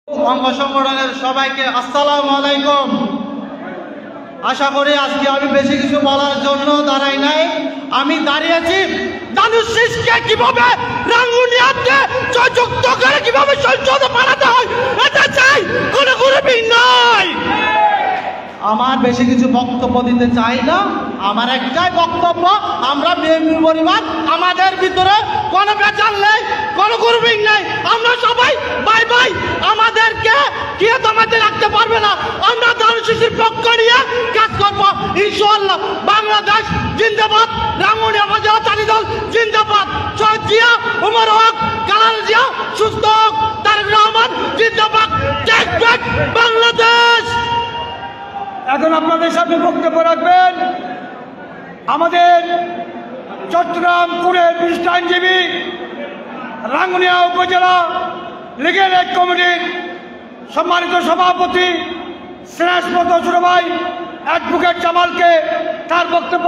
অঙ্গ সংগঠনের সবাইকে আসসালামু আলাইকুম। আশা করি আজকে আমি বেশি কিছু বলার জন্য দাঁড়াই নাই, আমি দাঁড়িয়েছি দানুশিসকে কিভাবে রাঙ্গুনিয়াতে যুক্ত করে কিভাবে সংসদ বানাতে হয় এটা চাই, কোনো গ্রুপিং নয়। আমার বেশি কিছু বক্তব্য দিতে চাই না, আমার একটাই বক্তব্য, আমরা বিএনপি পরিবার, আমাদের ভিতরে কোনো বেচার নেই, কোনো গ্রুপিং নেই, আমরা সবাই বাই বাই। আমাদেরকে কে থামাতে রাখতে পারবে না, আমরা দানুশিসের পক্ষ নিয়ে কাজ করবো ইনশাআল্লাহ। বাংলাদেশ জিন্দাবাদ, রাঙ্গুনিয়া উপজেলা ছাত্র দল জিন্দাবাদ, শহীদ জিয়া, ওমর হক, কালাল জিয়া সুস্থ হোক, তারেক রহমান জিন্দাবাদ, টেক ব্যাক বাংলাদেশ। এখন আপনাদের সামনে বক্তব্য রাখবেন আমাদের চট্টগ্রামপুরের বিশিষ্ট আইনজীবী, রাঙ্গুনিয়া উপজেলা লীগের এক কমিটির সম্মানিত সভাপতি স্নেহস্পর্ধ ছোট ভাই অ্যাডভোকেট জামালকে তার বক্তব্য